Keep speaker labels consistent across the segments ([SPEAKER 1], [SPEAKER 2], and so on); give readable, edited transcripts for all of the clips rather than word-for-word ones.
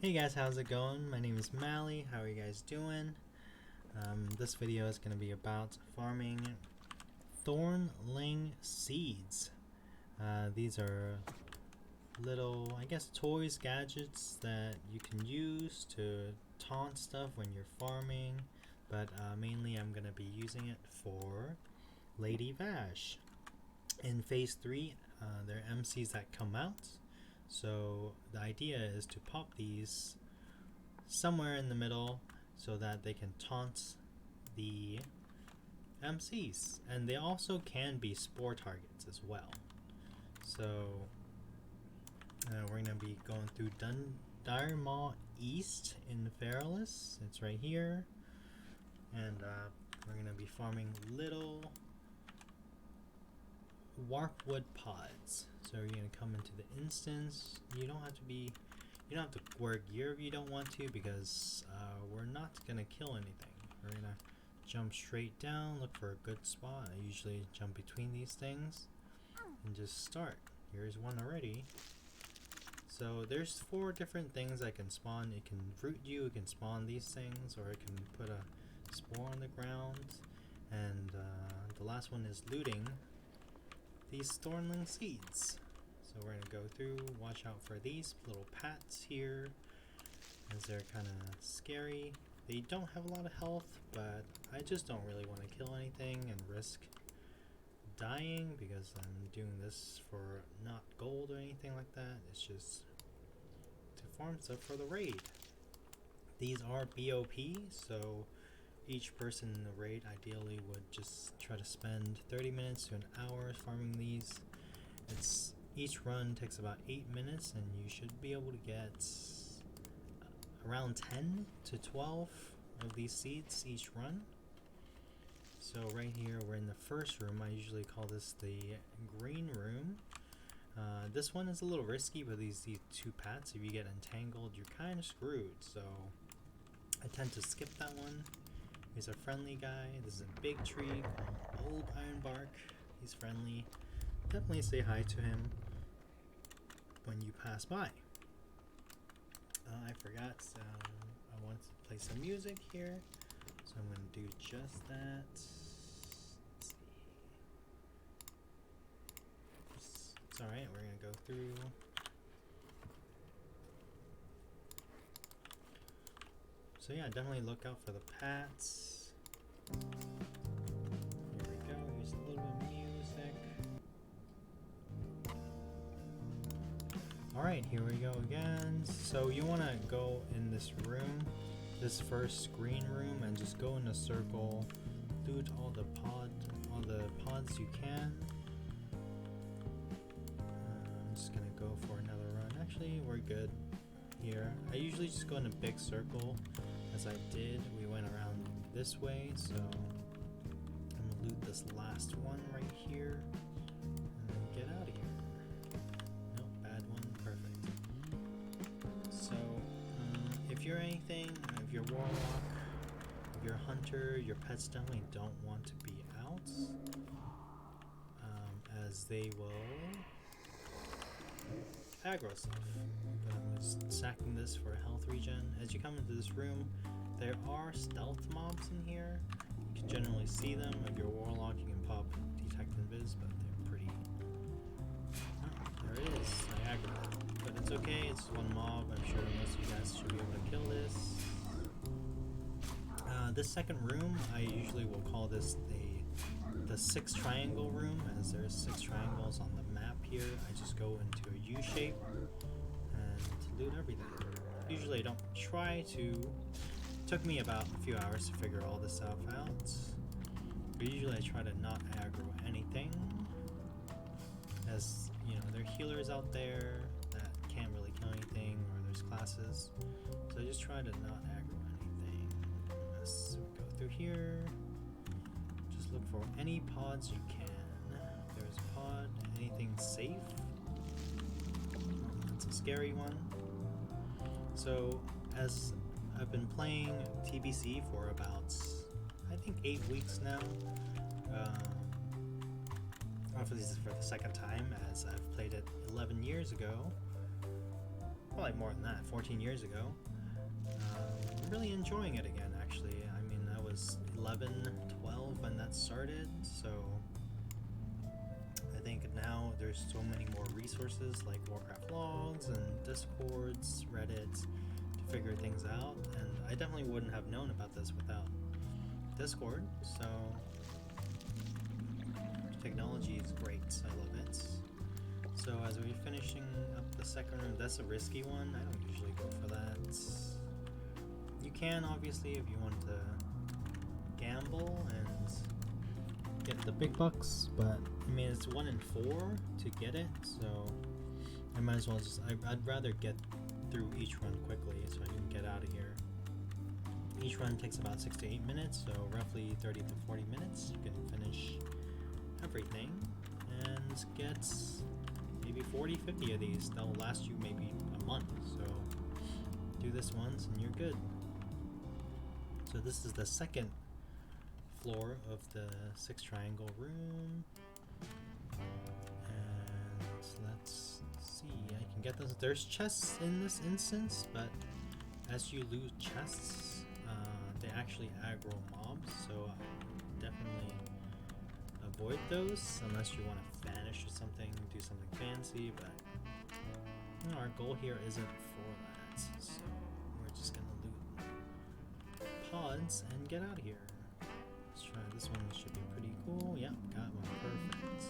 [SPEAKER 1] Hey guys, how's it going? My name is Mally. How are you guys doing? This video is going to be about farming Thornling Seeds. These are little, I guess, toys, gadgets that you can use to taunt stuff when you're farming, but mainly I'm going to be using it for Lady Vashj. In Phase 3, there are MCs that come out. So the idea is to pop these somewhere in the middle so that they can taunt the MCs. And they also can be spore targets as well. So we're going to be going through Maul East in Vashj. It's right here. And we're going to be farming little warpwood pods. So you're gonna come into the instance. You don't have to wear gear if you don't want to, because we're not gonna kill anything. We're gonna jump straight down, look for a good spot. I usually jump between these things and just start. Here's one already. So there's 4 different things I can spawn. It can root you, it can spawn these things, or it can put a spore on the ground. And the last one is looting these Thornling Seeds. So we're gonna go through, watch out for these little pats here, as they're kind of scary. They don't have a lot of health, but I just don't really want to kill anything and risk dying, because I'm doing this for not gold or anything like that. It's just to farm stuff for the raid. These are BOP, so each person in the raid ideally would just try to spend 30 minutes to an hour farming these. Each run takes about 8 minutes, and you should be able to get around 10 to 12 of these seeds each run. So right here we're in the first room. I usually call this the green room. This one is a little risky with these 2 pats. If you get entangled, you're kind of screwed, so I tend to skip that one. He's a friendly guy. This is a big tree called Old Ironbark. He's friendly. Definitely say hi to him when you pass by. I forgot, I want to play some music here, so I'm going to do just that. Let's see. It's alright, we're going to go through. So yeah, definitely look out for the pats. Here we go, here's a little bit of music. Alright, here we go again. So you want to go in this room, this first green room, and just go in a circle, loot all the pods you can. I'm just gonna go for another run. Actually, we're good here. I usually just go in a big circle. As I did, we went around this way, so I'm gonna loot this last one right here and then get out of here. Nope, bad one, perfect. So if you're anything, if you're warlock, if you're hunter, your pets definitely don't want to be out, as they will aggro stuff. But I'm just sacking this for a health regen. As you come into this room, there are stealth mobs in here. You can generally see them. If you're warlock, you can pop detect invis, but they're pretty... Oh, there it is. I aggroed it. But it's okay, it's one mob. I'm sure most of you guys should be able to kill this. This second room, I usually will call this the 6 triangle room, as there's 6 triangles on the map here. I just go into a U shape and loot everything. Usually I don't try to. It took me about a few hours to figure all this stuff out. But usually I try to not aggro anything, as you know, there are healers out there that can't really kill anything, or there's classes. So I just try to not aggro anything. As we go through here, just look for any pods you can. There's a pod. Anything safe? That's a scary one. So as I've been playing TBC for about, I think, 8 weeks now. Hopefully this is for the second time, as I've played it 11 years ago. Well, probably more than that, 14 years ago. I'm really enjoying it again, actually. I mean, I was 11, 12 when that started, so I think now there's so many more resources like Warcraft logs and Discords, Reddit to figure things out, and I definitely wouldn't have known about this without Discord, so technology is great. I love it. So as we're finishing up the second room, that's a risky one. I don't usually go for that. You can obviously if you want to gamble and get the big bucks, but I mean it's 1 in 4 to get it, so I might as well just I'd rather get through each run quickly so I can get out of here. Each run takes about 6 to 8 minutes, so roughly 30 to 40 minutes. You can finish everything and get maybe 40, 50 of these. They'll last you maybe a month, so do this once and you're good. So this is the second floor of the 6 triangle room, and let's see, I can get those. There's chests in this instance, but as you lose chests, they actually aggro mobs, so definitely avoid those unless you want to vanish or something, do something fancy, but you know, our goal here isn't for that, so we're just gonna loot pods and get out of here. Let's try this one, should be pretty cool. Yep, got one, perfect.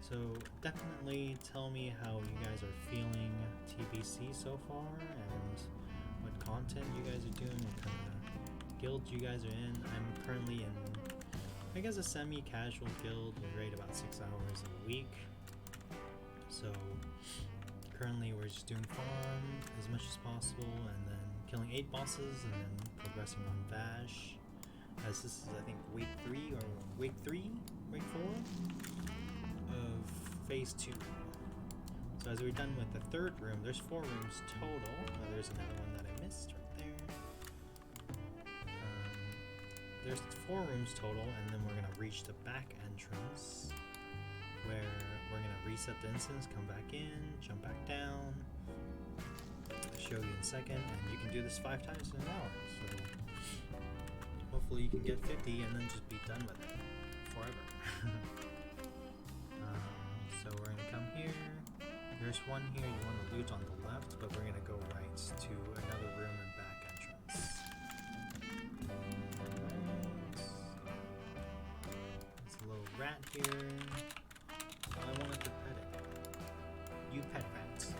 [SPEAKER 1] So definitely tell me how you guys are feeling TBC so far and what content you guys are doing, what kind of guild you guys are in. I'm currently in, I guess, a semi-casual guild. We raid about 6 hours a week. So currently we're just doing farm as much as possible and then killing 8 bosses and then progressing on Vashj. As this is, I think, week 4 of phase 2. So as we're done with the third room, there's 4 rooms total. There's another one that I missed right there. There's 4 rooms total, and then we're gonna reach the back entrance where we're gonna reset the instance, come back in, jump back down. I'll show you in a second, and you can do this 5 times in an hour. So hopefully you can get 50 and then just be done with it forever. So we're gonna come here. There's one here you want to loot on the left, but we're gonna go right to another room and back entrance. There's a little rat here. Oh, I wanted to pet it. You pet rats.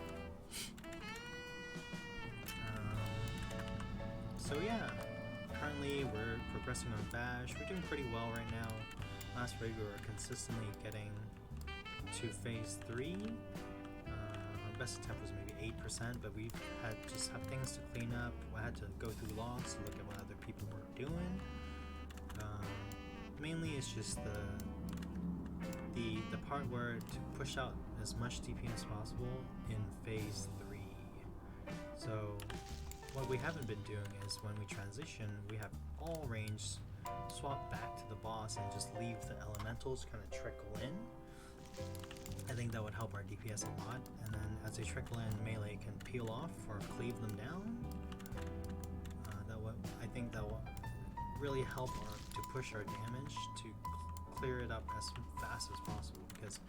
[SPEAKER 1] So yeah, currently we're progressing on Vashj. We're doing pretty well right now. Last raid we were consistently getting to phase 3. Our best attempt was maybe 8%, but we've had just have things to clean up. I had to go through logs to look at what other people were doing. Mainly it's just the part where to push out as much DP as possible in phase 3. So what we haven't been doing is when we transition, we have all range swap back to the boss and just leave the elementals kind of trickle in. I think that would help our DPS a lot, and then as they trickle in, melee can peel off or cleave them down. I think that will really help to push our damage to clear it up as fast as possible, because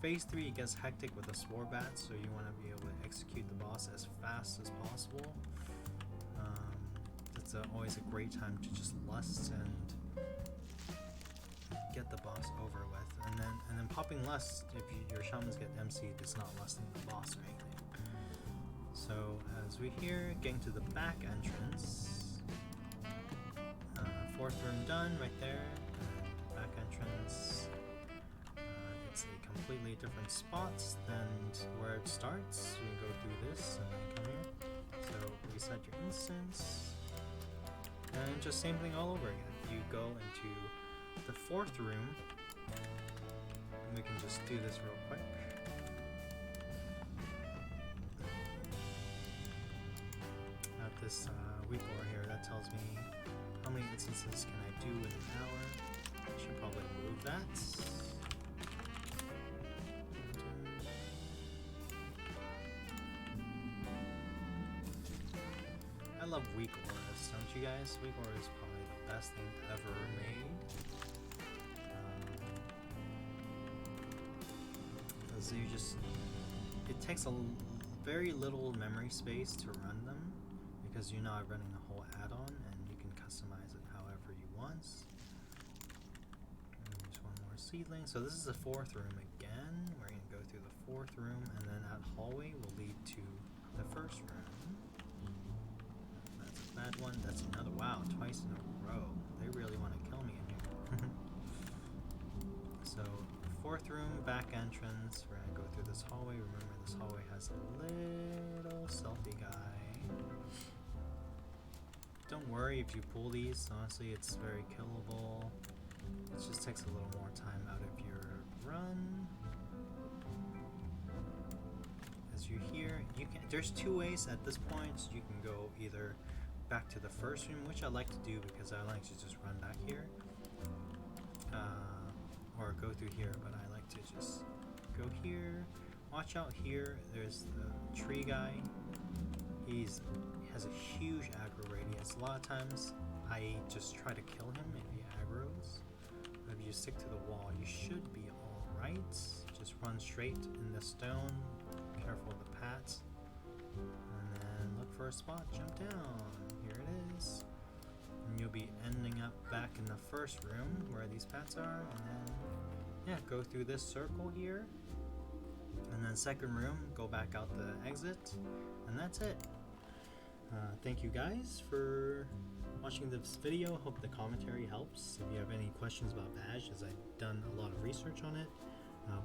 [SPEAKER 1] phase 3 gets hectic with the Spore Bats, so you want to be able to execute the boss as fast as possible. It's always a great time to just lust and get the boss over with, and then popping lust if your shamans get MC'd, it's not lusting the boss or anything. So as we hear, getting to the back entrance, 4th room done right there. Back entrance. It's a completely different spot than where it starts. We can go through this and then come here. So reset your instance. And just same thing all over again. You go into the 4th room, and we can just do this real quick. At this weekboard here, that tells me how many instances can I do in an hour. I should probably move that. love weak auras, don't you guys? Weak aura is probably the best thing ever made. Because you just, it takes very little memory space to run them, because you're not running the whole add-on, and you can customize it however you want. There's one more seedling. So this is the fourth room again. We're going to go through the fourth room, and then that hallway will lead to the first room. That's a bad one. That's another. Wow, twice in a row. They really want to kill me in here. So, fourth room, back entrance. We're going to go through this hallway. Remember, this hallway has a little selfie guy. Don't worry if you pull these. Honestly, it's very killable. It just takes a little more time out of your run. As you're here, you can. There's two ways at this point. So you can go either back to the first room, which I like to do because I like to just run back here, or go through here. But I like to just go here. Watch out here. There's the tree guy. He has a huge aggro radius. A lot of times I just try to kill him if he aggros. But if you stick to the wall, you should be alright. Just run straight in the stone. Careful of the pats. And then look for a spot. Jump down. Here it is. And you'll be ending up back in the first room where these pats are. And then, yeah, go through this circle here. And then second room, go back out the exit. And that's it. Thank you guys for watching this video. Hope the commentary helps. If you have any questions about Vashj, as I've done a lot of research on it,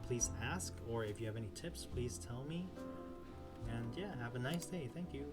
[SPEAKER 1] please ask, or if you have any tips, please tell me. And yeah, have a nice day. Thank you.